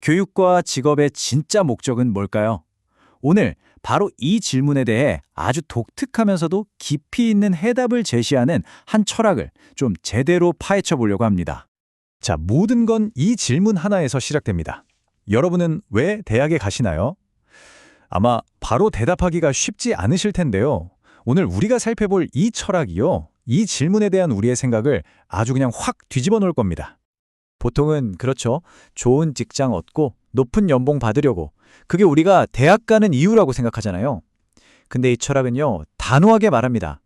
교육과 직업의 진짜 목적은 뭘까요? 오늘 바로 이 질문에 대해 아주 독특하면서도 깊이 있는 해답을 제시하는 한 철학을 좀 제대로 파헤쳐 보려고 합니다. 자, 모든 건 이 질문 하나에서 시작됩니다. 여러분은 왜 대학에 가시나요? 아마 바로 대답하기가 쉽지 않으실 텐데요. 오늘 우리가 살펴볼 이 철학이요, 이 질문에 대한 우리의 생각을 아주 그냥 확 뒤집어 놓을 겁니다. 보통은 그렇죠. 좋은 직장 얻고 높은 연봉 받으려고. 그게 우리가 대학 가는 이유라고 생각하잖아요. 근데 이 철학은요, 단호하게 말합니다.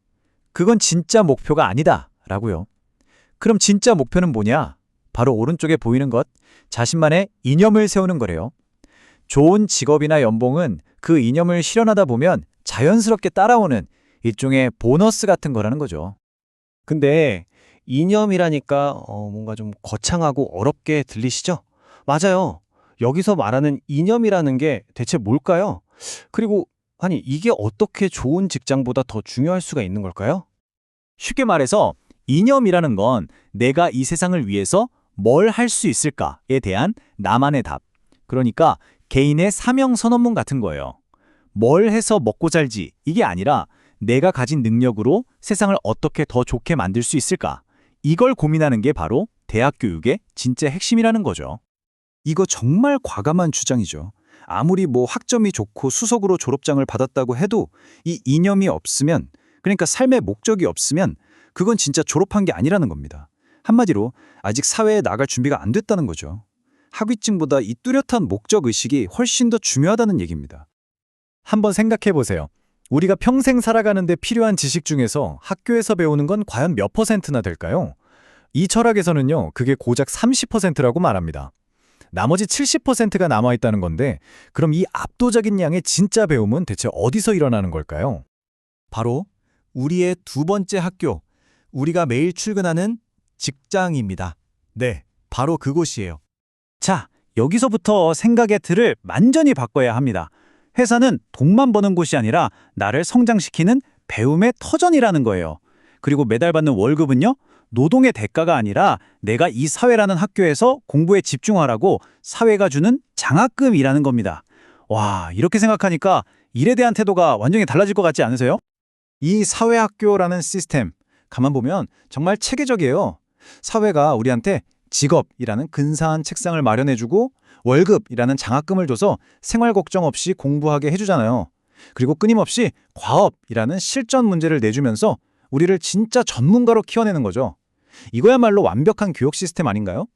그건 진짜 목표가 아니다 라고요. 그럼 진짜 목표는 뭐냐? 바로 오른쪽에 보이는 것, 자신만의 이념을 세우는 거래요. 좋은 직업이나 연봉은 그 이념을 실현하다 보면 자연스럽게 따라오는 일종의 보너스 같은 거라는 거죠. 근데 이념이라니까 뭔가 좀 거창하고 어렵게 들리시죠? 맞아요. 여기서 말하는 이념이라는 게 대체 뭘까요? 그리고 아니 이게 어떻게 좋은 직장보다 더 중요할 수가 있는 걸까요? 쉽게 말해서 이념이라는 건 내가 이 세상을 위해서 뭘 할 수 있을까에 대한 나만의 답. 그러니까 개인의 사명 선언문 같은 거예요. 뭘 해서 먹고 살지 이게 아니라 내가 가진 능력으로 세상을 어떻게 더 좋게 만들 수 있을까? 이걸 고민하는 게 바로 대학 교육의 진짜 핵심이라는 거죠. 이거 정말 과감한 주장이죠. 아무리 학점이 좋고 수석으로 졸업장을 받았다고 해도 이 이념이 없으면, 그러니까 삶의 목적이 없으면 그건 진짜 졸업한 게 아니라는 겁니다. 한마디로 아직 사회에 나갈 준비가 안 됐다는 거죠. 학위증보다 이 뚜렷한 목적의식이 훨씬 더 중요하다는 얘기입니다. 한번 생각해 보세요. 우리가 평생 살아가는데 필요한 지식 중에서 학교에서 배우는 건 과연 몇 %나 될까요? 이 철학에서는요, 그게 고작 30%라고 말합니다. 나머지 70%가 남아있다는 건데, 그럼 이 압도적인 양의 진짜 배움은 대체 어디서 일어나는 걸까요? 바로 우리의 두 번째 학교, 우리가 매일 출근하는 직장입니다. 네, 바로 그곳이에요. 자, 여기서부터 생각의 틀을 완전히 바꿔야 합니다. 회사는 돈만 버는 곳이 아니라 나를 성장시키는 배움의 터전이라는 거예요. 그리고 매달 받는 월급은요, 노동의 대가가 아니라 내가 이 사회라는 학교에서 공부에 집중하라고 사회가 주는 장학금이라는 겁니다. 와, 이렇게 생각하니까 일에 대한 태도가 완전히 달라질 것 같지 않으세요? 이 사회학교라는 시스템, 가만 보면 정말 체계적이에요. 사회가 우리한테 직업이라는 근사한 책상을 마련해주고 월급이라는 장학금을 줘서 생활 걱정 없이 공부하게 해주잖아요. 그리고 끊임없이 과업이라는 실전 문제를 내주면서 우리를 진짜 전문가로 키워내는 거죠. 이거야말로 완벽한 교육 시스템 아닌가요?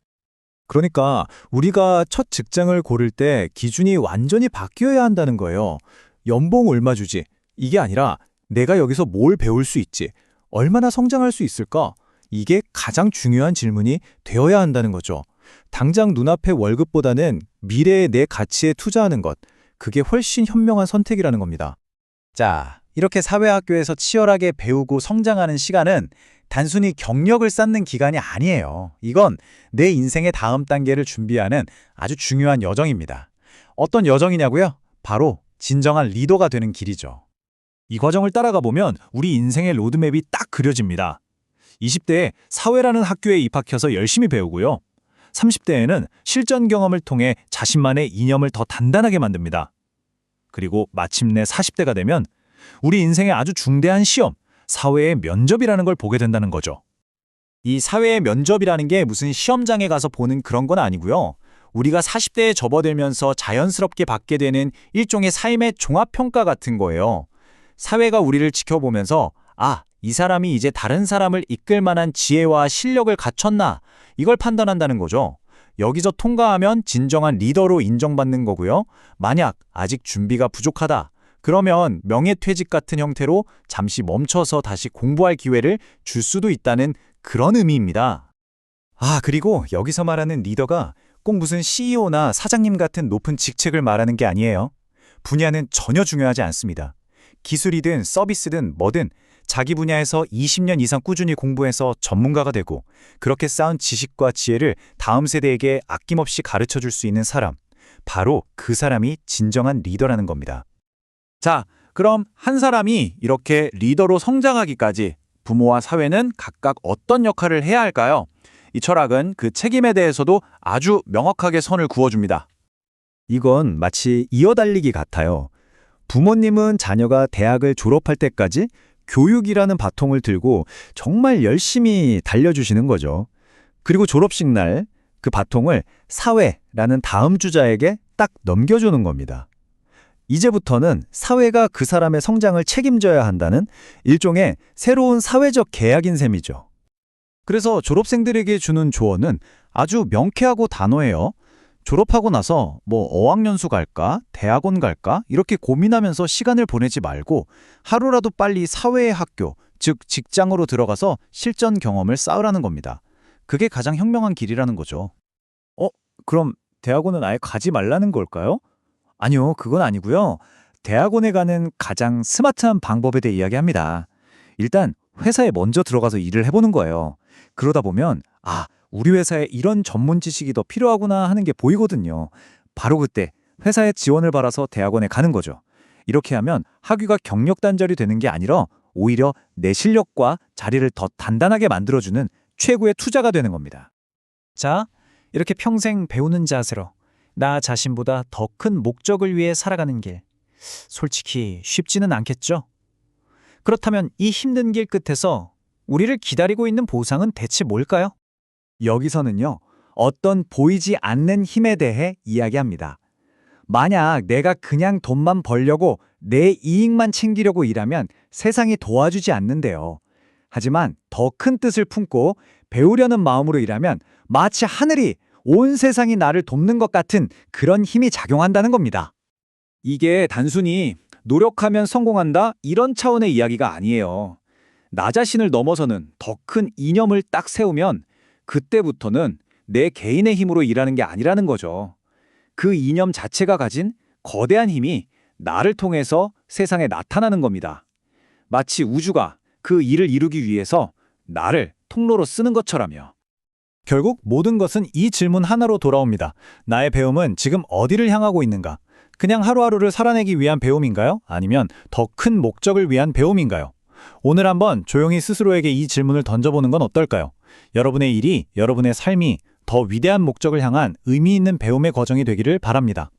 그러니까 우리가 첫 직장을 고를 때 기준이 완전히 바뀌어야 한다는 거예요. 연봉 얼마 주지? 이게 아니라 내가 여기서 뭘 배울 수 있지? 얼마나 성장할 수 있을까? 이게 가장 중요한 질문이 되어야 한다는 거죠. 당장 눈앞의 월급보다는 미래의 내 가치에 투자하는 것, 그게 훨씬 현명한 선택이라는 겁니다. 자, 이렇게 사회학교에서 치열하게 배우고 성장하는 시간은 단순히 경력을 쌓는 기간이 아니에요. 이건 내 인생의 다음 단계를 준비하는 아주 중요한 여정입니다. 어떤 여정이냐고요? 바로 진정한 리더가 되는 길이죠. 이 과정을 따라가 보면 우리 인생의 로드맵이 딱 그려집니다. 20대에 사회라는 학교에 입학해서 열심히 배우고요. 30대에는 실전 경험을 통해 자신만의 이념을 더 단단하게 만듭니다. 그리고 마침내 40대가 되면 우리 인생의 아주 중대한 시험, 사회의 면접이라는 걸 보게 된다는 거죠. 이 사회의 면접이라는 게 무슨 시험장에 가서 보는 그런 건 아니고요. 우리가 40대에 접어들면서 자연스럽게 받게 되는 일종의 삶의 종합평가 같은 거예요. 사회가 우리를 지켜보면서 이 사람이 이제 다른 사람을 이끌 만한 지혜와 실력을 갖췄나 이걸 판단한다는 거죠. 여기서 통과하면 진정한 리더로 인정받는 거고요. 만약 아직 준비가 부족하다. 그러면 명예퇴직 같은 형태로 잠시 멈춰서 다시 공부할 기회를 줄 수도 있다는 그런 의미입니다. 그리고 여기서 말하는 리더가 꼭 무슨 CEO나 사장님 같은 높은 직책을 말하는 게 아니에요. 분야는 전혀 중요하지 않습니다. 기술이든 서비스든 뭐든 자기 분야에서 20년 이상 꾸준히 공부해서 전문가가 되고 그렇게 쌓은 지식과 지혜를 다음 세대에게 아낌없이 가르쳐 줄 수 있는 사람, 바로 그 사람이 진정한 리더라는 겁니다. 자, 그럼 한 사람이 이렇게 리더로 성장하기까지 부모와 사회는 각각 어떤 역할을 해야 할까요? 이 철학은 그 책임에 대해서도 아주 명확하게 선을 그어줍니다. 이건 마치 이어달리기 같아요. 부모님은 자녀가 대학을 졸업할 때까지 교육이라는 바통을 들고 정말 열심히 달려주시는 거죠. 그리고 졸업식 날 그 바통을 사회라는 다음 주자에게 딱 넘겨주는 겁니다. 이제부터는 사회가 그 사람의 성장을 책임져야 한다는 일종의 새로운 사회적 계약인 셈이죠. 그래서 졸업생들에게 주는 조언은 아주 명쾌하고 단호해요. 졸업하고 나서 뭐 어학연수 갈까, 대학원 갈까 이렇게 고민하면서 시간을 보내지 말고 하루라도 빨리 사회의 학교, 즉 직장으로 들어가서 실전 경험을 쌓으라는 겁니다. 그게 가장 현명한 길이라는 거죠. 그럼 대학원은 아예 가지 말라는 걸까요? 아니요, 그건 아니고요. 대학원에 가는 가장 스마트한 방법에 대해 이야기합니다. 일단 회사에 먼저 들어가서 일을 해보는 거예요. 그러다 보면 우리 회사에 이런 전문 지식이 더 필요하구나 하는 게 보이거든요. 바로 그때 회사에 지원을 받아서 대학원에 가는 거죠. 이렇게 하면 학위가 경력 단절이 되는 게 아니라 오히려 내 실력과 자리를 더 단단하게 만들어주는 최고의 투자가 되는 겁니다. 자, 이렇게 평생 배우는 자세로 나 자신보다 더 큰 목적을 위해 살아가는 길. 솔직히 쉽지는 않겠죠? 그렇다면 이 힘든 길 끝에서 우리를 기다리고 있는 보상은 대체 뭘까요? 여기서는요, 어떤 보이지 않는 힘에 대해 이야기합니다. 만약 내가 그냥 돈만 벌려고 내 이익만 챙기려고 일하면 세상이 도와주지 않는데요. 하지만 더 큰 뜻을 품고 배우려는 마음으로 일하면 마치 하늘이 온 세상이 나를 돕는 것 같은 그런 힘이 작용한다는 겁니다. 이게 단순히 노력하면 성공한다 이런 차원의 이야기가 아니에요. 나 자신을 넘어서는 더 큰 이념을 딱 세우면 그때부터는 내 개인의 힘으로 일하는 게 아니라는 거죠. 그 이념 자체가 가진 거대한 힘이 나를 통해서 세상에 나타나는 겁니다. 마치 우주가 그 일을 이루기 위해서 나를 통로로 쓰는 것처럼요. 결국 모든 것은 이 질문 하나로 돌아옵니다. 나의 배움은 지금 어디를 향하고 있는가? 그냥 하루하루를 살아내기 위한 배움인가요? 아니면 더 큰 목적을 위한 배움인가요? 오늘 한번 조용히 스스로에게 이 질문을 던져보는 건 어떨까요? 여러분의 일이, 여러분의 삶이 더 위대한 목적을 향한 의미 있는 배움의 과정이 되기를 바랍니다.